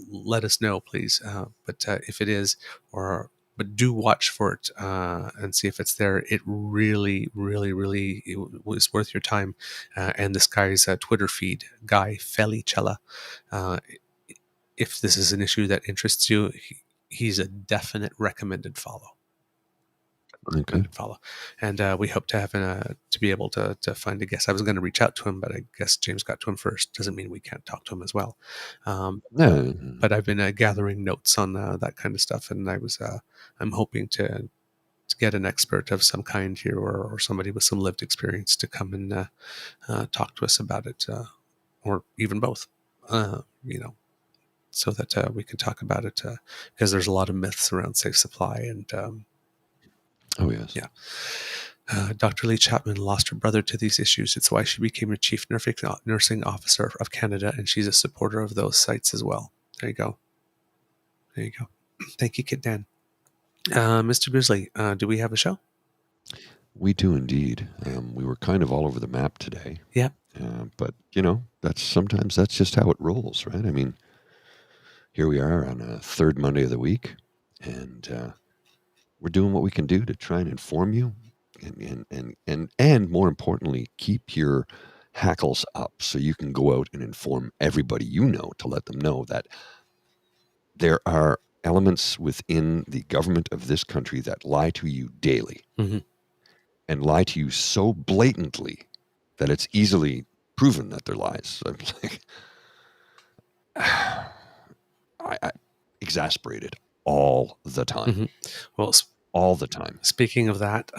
let us know, please. But if it is, but do watch for it and see if it's there. It really, really, really was worth your time. And this guy's Twitter feed, Guy Felicella. If this is an issue that interests you, he's a definite recommended follow. Follow, and we hope to have to be able to find a guest. I was going to reach out to him, but I guess James got to him first. Doesn't mean we can't talk to him as well. But I've been gathering notes on that kind of stuff, and I'm hoping to get an expert of some kind here, or somebody with some lived experience to come and talk to us about it, or even both. So that we can talk about it, because there's a lot of myths around safe supply and. Oh, yes. Yeah. Dr. Lee Chapman lost her brother to these issues. It's why she became the Chief Nursing Officer of Canada, and she's a supporter of those sites as well. There you go. Thank you, Kit Dan. Mr. Grizzly, do we have a show? We do indeed. We were kind of all over the map today. Yeah. But, sometimes that's just how it rolls, right? I mean, here we are on a third Monday of the week, and we're doing what we can do to try and inform you and more importantly, keep your hackles up so you can go out and inform everybody you know, to let them know that there are elements within the government of this country that lie to you daily, and lie to you so blatantly that it's easily proven that they're lies. I'm like, I exasperated all the time. Well, all the time. Speaking of that,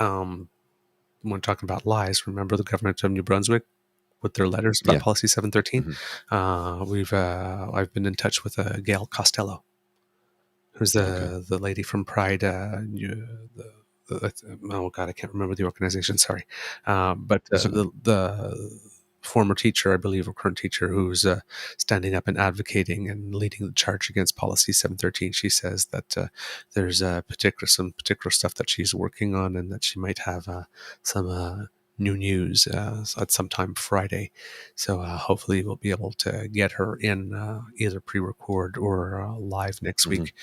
when talking about lies, remember the government of New Brunswick with their letters about Policy 713? I've been in touch with Gail Costello, who's the lady from Pride. Oh God, I can't remember the organization. Sorry, but the former teacher, I believe, or current teacher, who's standing up and advocating and leading the charge against Policy 713. She says that there's some particular stuff that she's working on, and that she might have some new news at some time Friday. So hopefully we'll be able to get her in either pre-record or live next week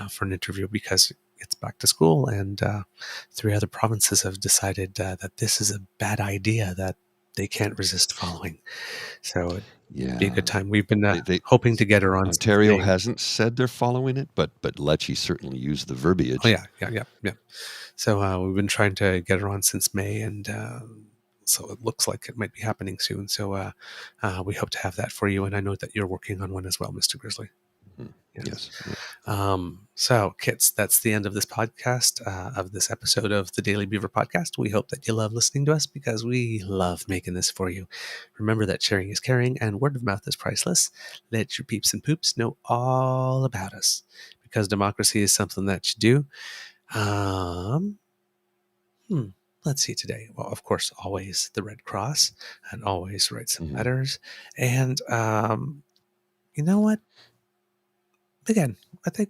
for an interview, because it's back to school, and 3 other provinces have decided that this is a bad idea, that they can't resist following. So it'd be a Yeah. good time. We've been They hoping to get her on since Ontario May. hasn't said they're following it, but Lecce certainly used the verbiage. Oh yeah. So we've been trying to get her on since May, and so it looks like it might be happening soon. So we hope to have that for you, and I know that you're working on one as well, Mr. Grizzly. Yes. Yeah. So, Kits, that's the end of this podcast, of this episode of the Daily Beaver podcast. We hope that you love listening to us because we love making this for you. Remember that sharing is caring and word of mouth is priceless. Let your peeps and poops know all about us because democracy is something that you do. Let's see today. Well, of course, always the Red Cross and always write some letters. And you know what? Again, I think,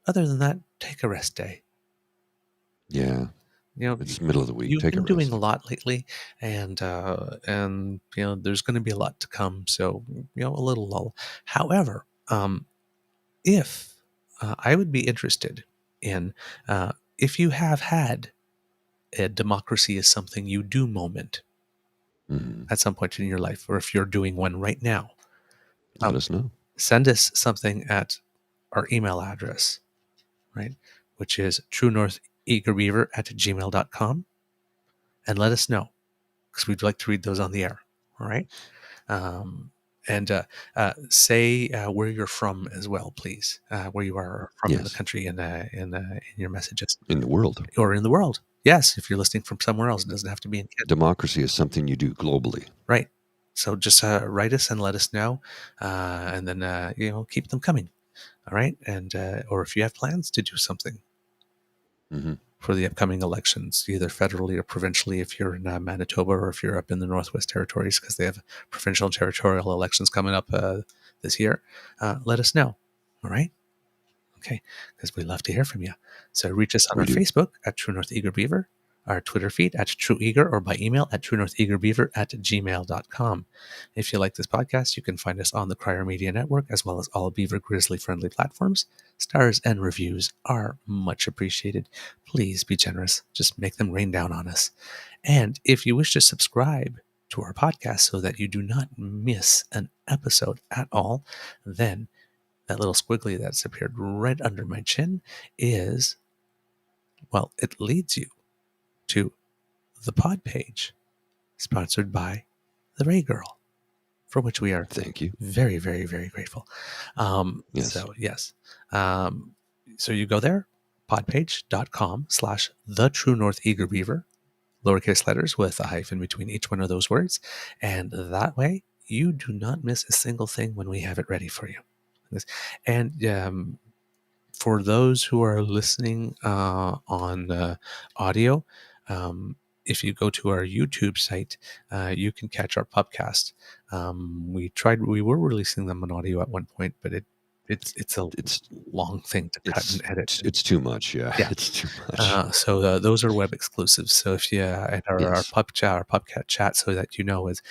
other than that, take a rest day. Yeah. It's middle of the week. You've Take been a rest. doing a lot lately, and there's going to be a lot to come. So a little lull. However, if I would be interested in if you have had a democracy is something you do moment at some point in your life, or if you're doing one right now, let us know. Send us something at our email address, right? Which is truenortheagerbeaver@gmail.com, and let us know because we'd like to read those on the air. All right. And say where you're from as well, please. Where you are from in the country in your messages. In the world. Or in the world. Yes, if you're listening from somewhere else, it doesn't have to be in Canada. Democracy is something you do globally. Right. So just write us and let us know, and then keep them coming. All right, and or if you have plans to do something for the upcoming elections, either federally or provincially, if you're in Manitoba or if you're up in the Northwest Territories, because they have provincial and territorial elections coming up this year, let us know. All right. Okay, because we love to hear from you. So reach us on our Facebook at True North Eager Beaver, our Twitter feed at True Eager, or by email at truenortheagerbeaver@gmail.com. If you like this podcast, you can find us on the Crier Media Network, as well as all Beaver Grizzly friendly platforms. Stars and reviews are much appreciated. Please be generous. Just make them rain down on us. And if you wish to subscribe to our podcast so that you do not miss an episode at all, then that little squiggly that's appeared right under my chin is, well, it leads you to the pod page sponsored by the Ray Girl, for which we are very, very, very grateful. Yes. So, yes. So you go there, podpage.com/the True North Eager Beaver, lowercase letters with a hyphen between each one of those words. And that way you do not miss a single thing when we have it ready for you. And for those who are listening on audio, if you go to our YouTube site, you can catch our podcast. We were releasing them on audio at one point, but it's a long thing to cut and edit. It's too much. Yeah. It's too much. So those are web exclusives. So if you and our pubcat chat, so that is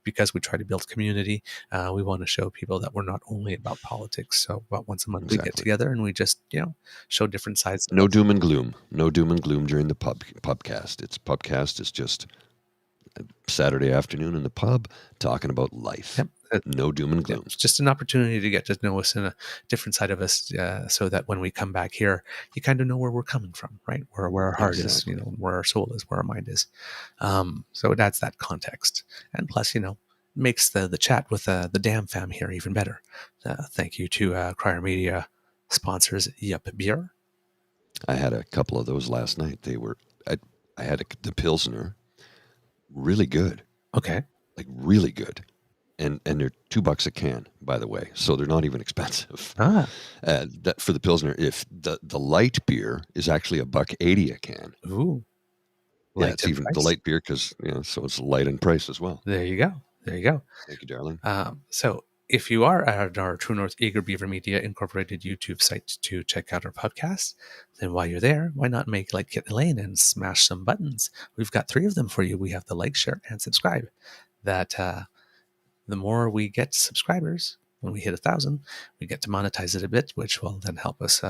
because we try to build community, we want to show people that we're not only about politics. So about once a month we get together and we just show different sides. No doom and gloom. No doom and gloom during the pubcast. Pubcast is just Saturday afternoon in the pub talking about life. Yep. No doom and gloom. It's just an opportunity to get to know us in a different side of us, so that when we come back here, you kind of know where we're coming from, right? Where our heart is, where our soul is, where our mind is. So it adds that context, and plus, makes the chat with the Damn Fam here even better. Thank you to Crier Media sponsors Yup Beer. I had a couple of those last night. They were I had the Pilsner, really good. Okay, like really good. And they're $2 a can, by the way, so they're not even expensive. That for the Pilsner, if the light beer is actually $1.80 a can. Ooh, yeah, it's even the light beer because so it's light in price as well. There you go. Thank you, darling. So if you are at our True North Eager Beaver Media Incorporated YouTube site to check out our podcast, then while you're there, why not make like Kit Elaine and smash some buttons? We've got 3 of them for you. We have the like, share, and subscribe. That the more we get subscribers, when we hit 1,000, we get to monetize it a bit, which will then help us,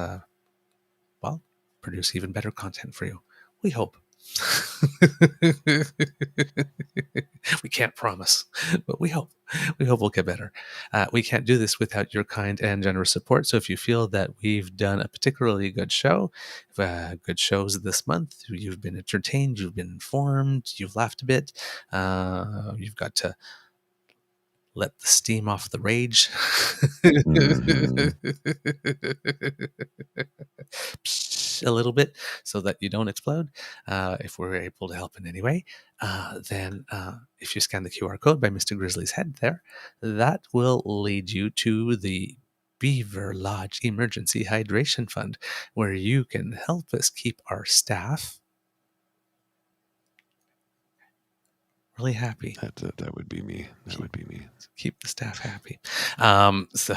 produce even better content for you. We hope. We can't promise, but we hope. We hope we'll get better. We can't do this without your kind and generous support. So if you feel that we've done a particularly good show, good shows this month, you've been entertained, you've been informed, you've laughed a bit, you've got to let the steam off the rage. Mhm. A little bit so that you don't explode. If we're able to help in any way, then if you scan the QR code by Mr. Grizzly's head there, that will lead you to the Beaver Lodge Emergency Hydration Fund, where you can help us keep our staff really happy. That would be me. That would be me. Keep the staff happy. So,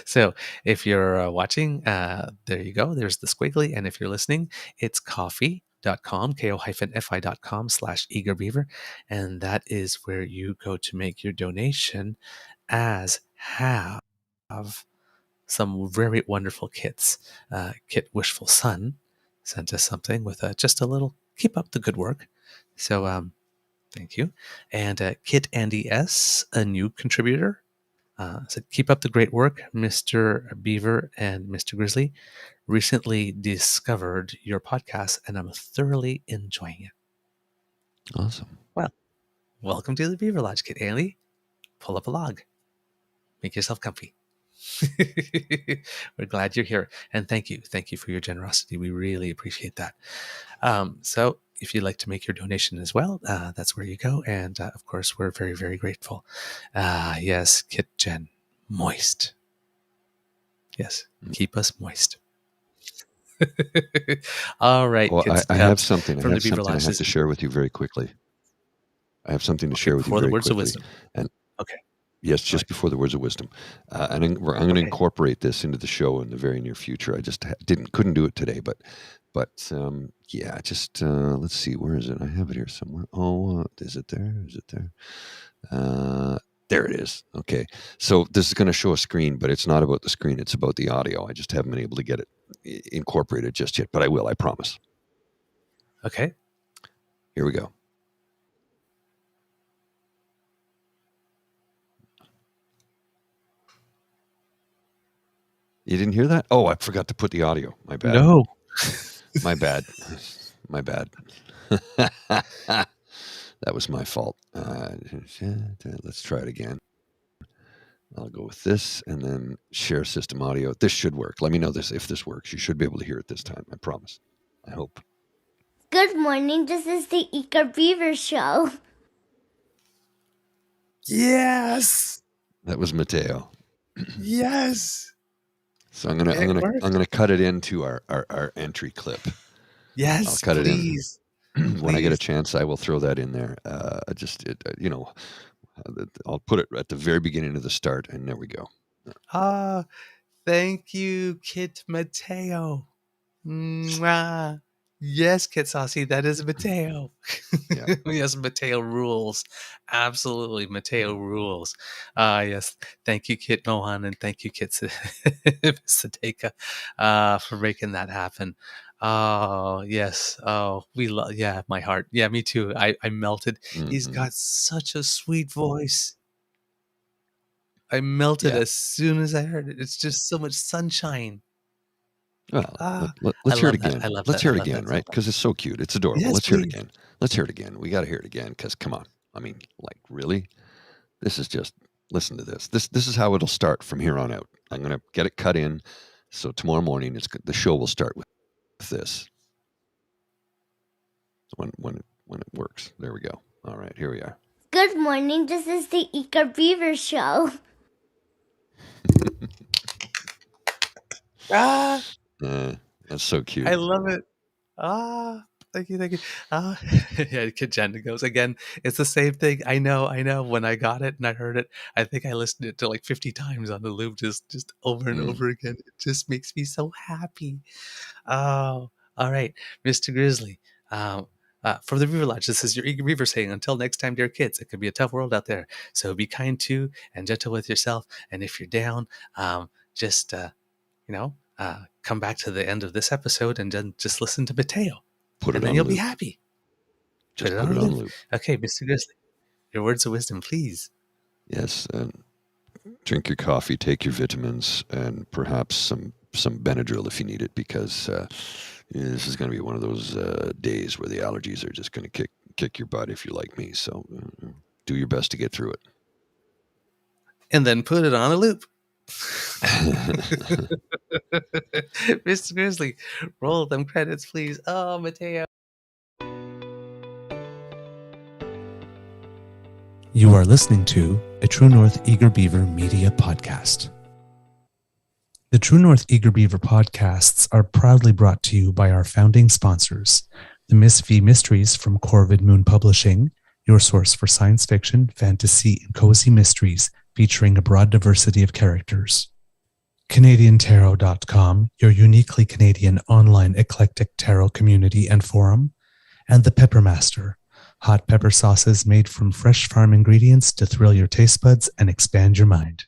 so if you're watching, there you go. There's the squiggly. And if you're listening, it's ko-fi.com /eagerbeaver. And that is where you go to make your donation, as have some very wonderful kits. Kit Wishful Son sent us something with just a little keep up the good work. So thank you. And Kit Andy S, a new contributor, said, keep up the great work, Mr. Beaver and Mr. Grizzly. Recently discovered your podcast, and I'm thoroughly enjoying it. Awesome. Well, welcome to the Beaver Lodge, Kit Andy. Pull up a log. Make yourself comfy. We're glad you're here. And thank you. Thank you for your generosity. We really appreciate that. So if you'd like to make your donation as well, that's where you go. And of course, we're very, very grateful. Yes, Kit Jen, moist. Yes, keep us moist. All right. Well, Kids, I have something. from I the have Beaver something I Lodge. have to share with you very quickly. I have something to share with you Before the very words of quickly. wisdom. And Okay. yes, just Right. before the words of wisdom. And I'm going to Okay. incorporate this into the show in the very near future. I just couldn't do it today, but yeah, just let's see, where is it? I have it here somewhere. Oh, is it there? Is it there? There it is. Okay, so this is going to show a screen, but it's not about the screen. It's about the audio. I just haven't been able to get it incorporated just yet, but I will. I promise. Okay. Here we go. You didn't hear that? Oh, I forgot to put the audio. My bad. No. My bad. My bad. That was my fault. Let's try it again. I'll go with this and then share system audio. This should work. Let me know if this works. You should be able to hear it this time. I promise. I hope. Good morning. This is the Eager Beaver Show. Yes. That was Mateo. Yes. So I'm gonna cut it into our entry clip. Yes. I'll cut please. it in. When I get a chance, I will throw that in there. I'll put it at the very beginning of the start, and there we go. Thank you, Kit Mateo. Mwah. Yes, Kit Saucy, that is Mateo. Yeah. Yes, Mateo rules. Absolutely, Mateo rules. Yes, thank you, Kit Mohan, and thank you, Kit Sadeka, for making that happen. Oh, yes. Oh, we love, yeah, my heart. Yeah, me too. I melted. Mm-hmm. He's got such a sweet voice. I melted as soon as I heard it. It's just so much sunshine. Well, let's hear it again. I love let's that. hear it again, right? Because it's so cute. It's adorable. Yes, let's hear it please. again. Let's hear it again. We got to hear it again because, come on. I mean, like, really? This is just, listen to this. This is how it'll start from here on out. I'm going to get it cut in. So tomorrow morning, the show will start with this. When it works. There we go. All right, here we are. Good morning. This is the Eager Beaver Show. That's so cute. I love it. Thank you. Yeah, Kid Jen goes again. It's the same thing. I know. When I got it and I heard it, I think I listened to it to like 50 times on the loop, just over and over again. It just makes me so happy. Oh, all right, Mr. Grizzly. From the Beaver Lodge, this is your Eager Beaver saying, until next time, dear kids, it could be a tough world out there. So be kind to and gentle with yourself. And if you're down, just come back to the end of this episode and then just listen to Mateo. Put it and then on you'll loop. be happy. Just put it on loop. Okay, Mr. Grizzly, your words of wisdom, please. Yes, and drink your coffee, take your vitamins, and perhaps some Benadryl if you need it, because this is going to be one of those days where the allergies are just going to kick your butt if you're like me. So do your best to get through it. And then put it on a loop. Mr. Grizzly, roll them credits, please. Oh, Mateo. You are listening to a True North Eager Beaver media podcast. The True North Eager Beaver podcasts are proudly brought to you by our founding sponsors, the Miss V Mysteries from Corvid Moon Publishing, your source for science fiction, fantasy, and cozy mysteries featuring a broad diversity of characters. CanadianTarot.com, your uniquely Canadian online eclectic tarot community and forum, and The Peppermaster, hot pepper sauces made from fresh farm ingredients to thrill your taste buds and expand your mind.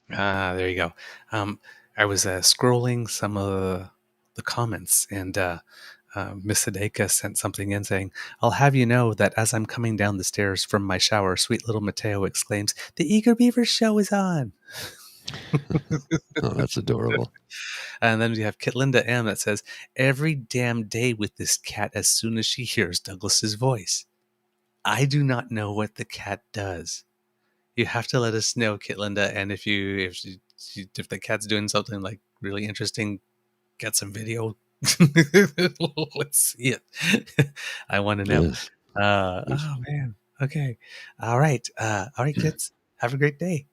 There you go. I was scrolling some of the comments, and Miss Hideka sent something in saying, "I'll have you know that as I'm coming down the stairs from my shower, sweet little Mateo exclaims, 'The Eager Beaver show is on!'" Oh, that's adorable. And then we have Kitlinda M that says, "Every damn day with this cat as soon as she hears Douglas's voice. I do not know what the cat does. You have to let us know, Kitlinda, and if the cat's doing something like really interesting, get some video. Let's see it. I want to know." Yes. Oh man. Okay. All right. All right, kids. Have a great day.